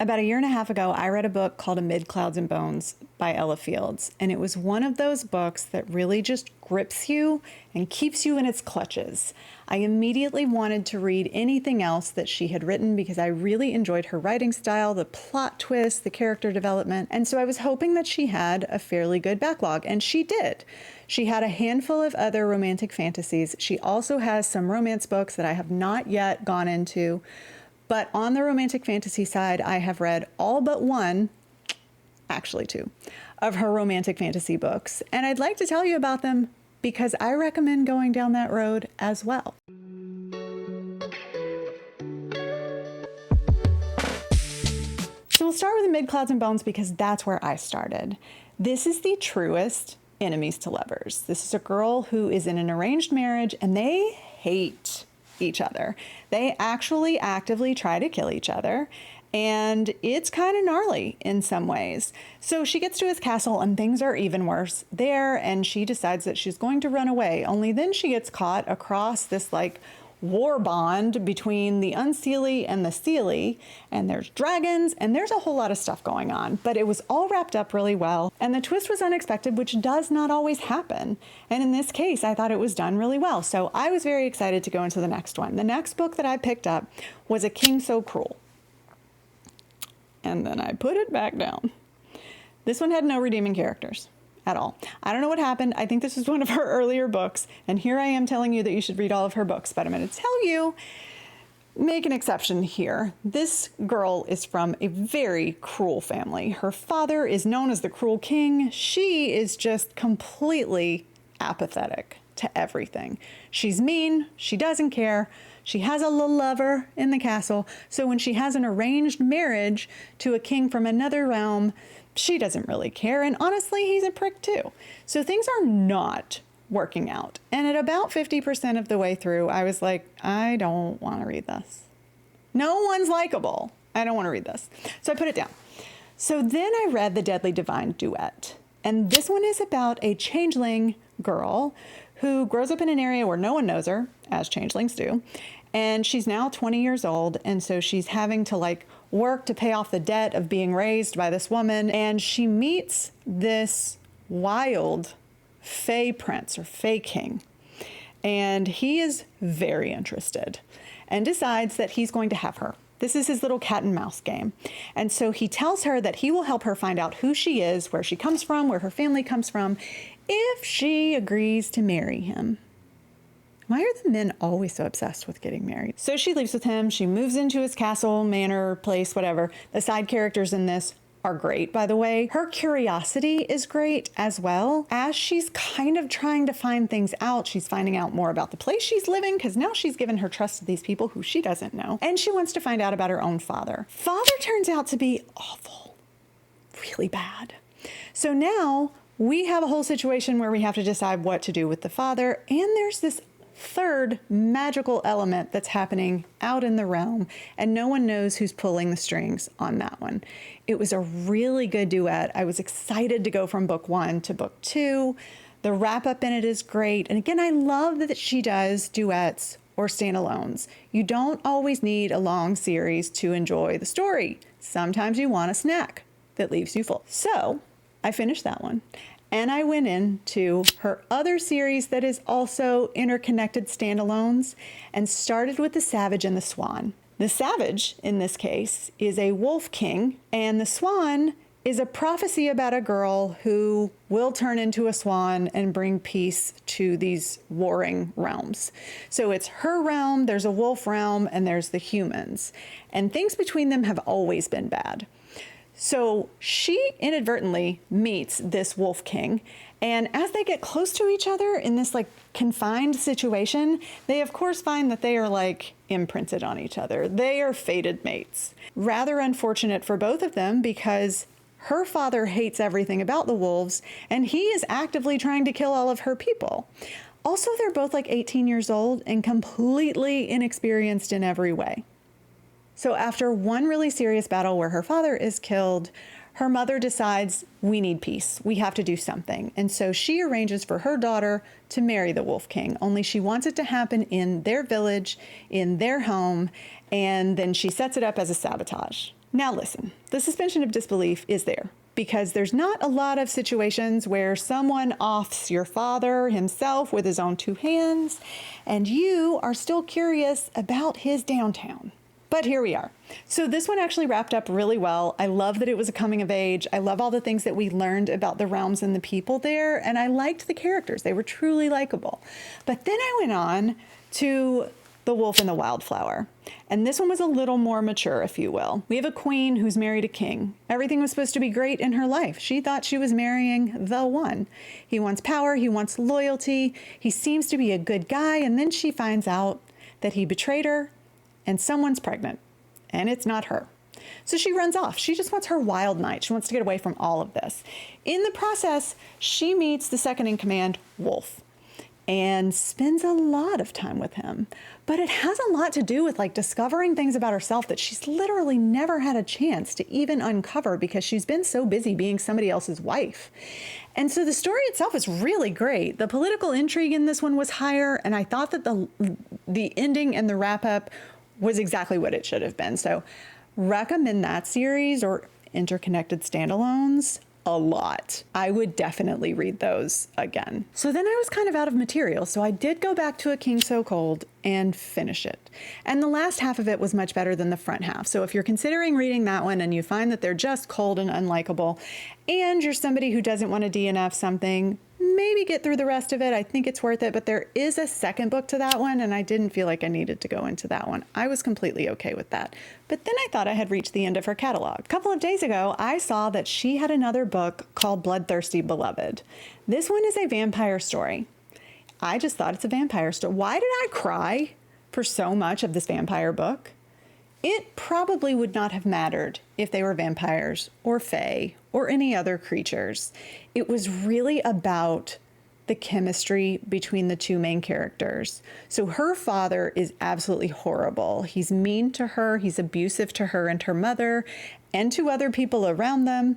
About a year and a half ago, I read a book called Amid Clouds and Bones by Ella Fields, and it was one of those books that really just grips you and keeps you in its clutches. I immediately wanted to read anything else that she had written because I really enjoyed her writing style, the plot twist, the character development, and so I was hoping that she had a fairly good backlog, and she did. She had a handful of other romantic fantasies. She also has some romance books that I have not yet gone into. But on the romantic fantasy side, I have read all but one, actually two, of her romantic fantasy books. And I'd like to tell you about them because I recommend going down that road as well. So we'll start with Amid Clouds and Bones because that's where I started. This is the truest enemies to lovers. This is a girl who is in an arranged marriage and they hate each other. They actually actively try to kill each other, and it's kind of gnarly in some ways. So she gets to his castle and things are even worse there, and she decides that she's going to run away. Only then she gets caught across this war bond between the Unseelie and the Seelie, and there's dragons, and there's a whole lot of stuff going on, but it was all wrapped up really well, and the twist was unexpected, which does not always happen, and in this case, I thought it was done really well, so I was very excited to go into the next one. The next book that I picked up was A King So Cruel, and then I put it back down. This one had no redeeming characters at all. I don't know what happened. I think this was one of her earlier books, and here I am telling you that you should read all of her books, but I'm going to tell you, make an exception here. This girl is from a very cruel family. Her father is known as the Cruel King. She is just completely apathetic to everything. She's mean. She doesn't care. She has a little lover in the castle. So when she has an arranged marriage to a king from another realm, she doesn't really care, and honestly, he's a prick too. So things are not working out. And at about 50% of the way through, I was like, I don't want to read this. No one's likable. I don't want to read this. So I put it down. So then I read The Deadly Divine Duet. And this one is about a changeling girl who grows up in an area where no one knows her, as changelings do. And she's now 20 years old, and so she's having to work to pay off the debt of being raised by this woman. And she meets this wild Fey prince or Fey king. And he is very interested and decides that he's going to have her. This is his little cat and mouse game. And so he tells her that he will help her find out who she is, where she comes from, where her family comes from, if she agrees to marry him. Why are the men always so obsessed with getting married? So she leaves with him. She moves into his castle, manor, place, whatever. The side characters in this are great, by the way. Her curiosity is great as well. As she's kind of trying to find things out, she's finding out more about the place she's living because now she's given her trust to these people who she doesn't know. And she wants to find out about her own father. Father turns out to be awful, really bad. So now we have a whole situation where we have to decide what to do with the father. And there's this third magical element that's happening out in the realm, and no one knows who's pulling the strings on that one. It was a really good duet. I was excited to go from book 1 to book 2. The wrap up in it is great. And again, I love that she does duets or standalones. You don't always need a long series to enjoy the story. Sometimes you want a snack that leaves you full. So I finished that one. And I went into her other series that is also interconnected standalones and started with The Savage and the Swan. The Savage, in this case, is a wolf king, and the Swan is a prophecy about a girl who will turn into a swan and bring peace to these warring realms. So it's her realm, there's a wolf realm, and there's the humans. And things between them have always been bad. So she inadvertently meets this wolf king, and as they get close to each other in this confined situation, they of course find that they are imprinted on each other. They are fated mates. Rather unfortunate for both of them because her father hates everything about the wolves, and he is actively trying to kill all of her people. Also, they're both 18 years old and completely inexperienced in every way. So after one really serious battle where her father is killed, her mother decides, we need peace. We have to do something. And so she arranges for her daughter to marry the Wolf King, only she wants it to happen in their village, in their home, and then she sets it up as a sabotage. Now listen, the suspension of disbelief is there because there's not a lot of situations where someone offs your father himself with his own two hands, and you are still curious about his downtown. But here we are. So this one actually wrapped up really well. I love that it was a coming of age. I love all the things that we learned about the realms and the people there, and I liked the characters. They were truly likable. But then I went on to The Wolf and the Wildflower. And this one was a little more mature, if you will. We have a queen who's married a king. Everything was supposed to be great in her life. She thought she was marrying the one. He wants power, he wants loyalty, he seems to be a good guy, and then she finds out that he betrayed her and someone's pregnant, and it's not her. So she runs off. She just wants her wild night. She wants to get away from all of this. In the process, she meets the second in command, Wolf, and spends a lot of time with him. But it has a lot to do with like discovering things about herself that she's literally never had a chance to even uncover because she's been so busy being somebody else's wife. And so the story itself is really great. The political intrigue in this one was higher, and I thought that the ending and the wrap up was exactly what it should have been. So recommend that series or Interconnected Standalones a lot. I would definitely read those again. So then I was kind of out of material, so I did go back to A King So Cold and finish it. And the last half of it was much better than the front half. So if you're considering reading that one and you find that they're just cold and unlikable, and you're somebody who doesn't want to DNF something, maybe get through the rest of it. I think it's worth it, but there is a second book to that one, and I didn't feel like I needed to go into that one. I was completely okay with that. But then I thought I had reached the end of her catalog. A couple of days ago, I saw that she had another book called Bloodthirsty Beloved. This one is a vampire story. I just thought it's a vampire story. Why did I cry for so much of this vampire book? It probably would not have mattered if they were vampires or fae or any other creatures. It was really about the chemistry between the two main characters. So her father is absolutely horrible. He's mean to her, he's abusive to her and her mother and to other people around them.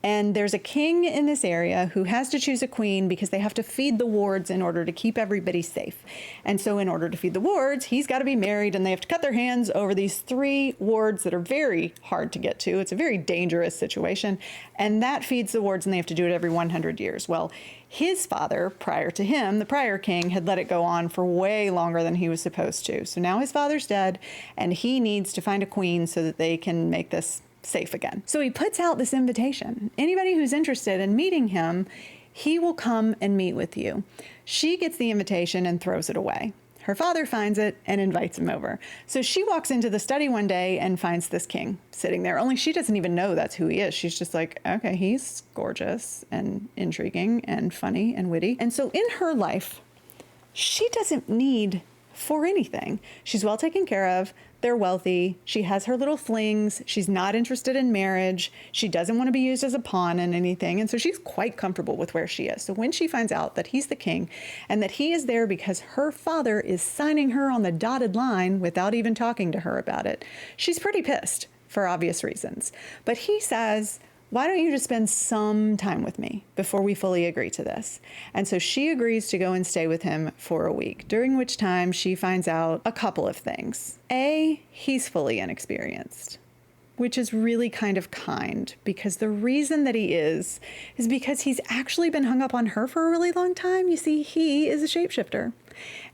And there's a king in this area who has to choose a queen because they have to feed the wards in order to keep everybody safe. And so in order to feed the wards, he's got to be married, and they have to cut their hands over these 3 wards that are very hard to get to. It's a very dangerous situation. And that feeds the wards, and they have to do it every 100 years. Well, his father, prior to him, the prior king, had let it go on for way longer than he was supposed to. So now his father's dead, and he needs to find a queen so that they can make this safe again. So he puts out this invitation. Anybody who's interested in meeting him, he will come and meet with you. She gets the invitation and throws it away. Her father finds it and invites him over. So she walks into the study one day and finds this king sitting there, only she doesn't even know that's who he is. She's just like, okay, he's gorgeous and intriguing and funny and witty. And so in her life, she doesn't need for anything. She's well taken care of. They're wealthy. She has her little flings. She's not interested in marriage. She doesn't want to be used as a pawn in anything. And so she's quite comfortable with where she is. So when she finds out that he's the king and that he is there because her father is signing her on the dotted line without even talking to her about it, she's pretty pissed for obvious reasons. But he says, why don't you just spend some time with me before we fully agree to this? And so she agrees to go and stay with him for a week, during which time she finds out a couple of things. A, he's fully inexperienced, which is really kind of kind, because the reason that he is because he's actually been hung up on her for a really long time. You see, he is a shapeshifter.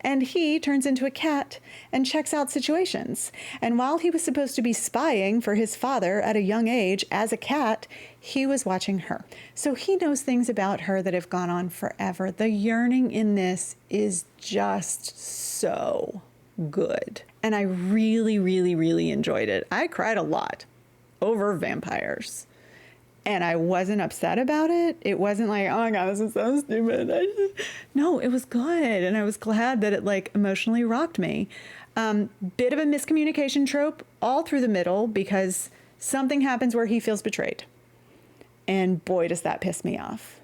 And he turns into a cat and checks out situations. And while he was supposed to be spying for his father at a young age as a cat, he was watching her. So he knows things about her that have gone on forever. The yearning in this is just so good. And I really, really, really enjoyed it. I cried a lot over vampires. And I wasn't upset about it. It wasn't like, oh my God, this is so stupid. No, it was good. And I was glad that it like emotionally rocked me. Bit of a miscommunication trope all through the middle because something happens where he feels betrayed. And boy, does that piss me off.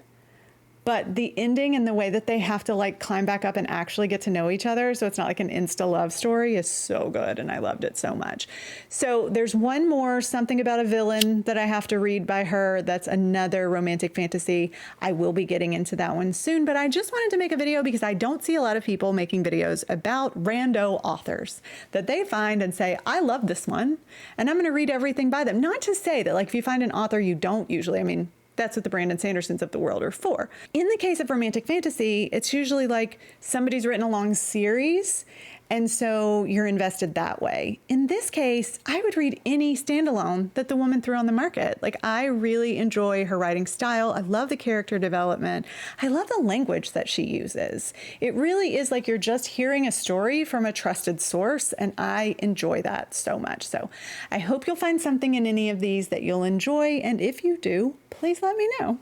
But the ending and the way that they have to like climb back up and actually get to know each other, so it's not like an insta love story, is so good, and I loved it so much. So there's one more, Something About a Villain, that I have to read by her. That's another romantic fantasy. I will be getting into that one soon, but I just wanted to make a video because I don't see a lot of people making videos about rando authors that they find and say, I love this one, and I'm going to read everything by them. Not to say that like if you find an author you don't usually, I mean, that's what the Brandon Sandersons of the world are for. In the case of romantic fantasy, it's usually like somebody's written a long series, and so you're invested that way. In this case, I would read any standalone that the woman threw on the market. Like, I really enjoy her writing style. I love the character development. I love the language that she uses. It really is like you're just hearing a story from a trusted source, and I enjoy that so much. So I hope you'll find something in any of these that you'll enjoy, and if you do, please let me know.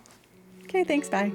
Okay, thanks, bye.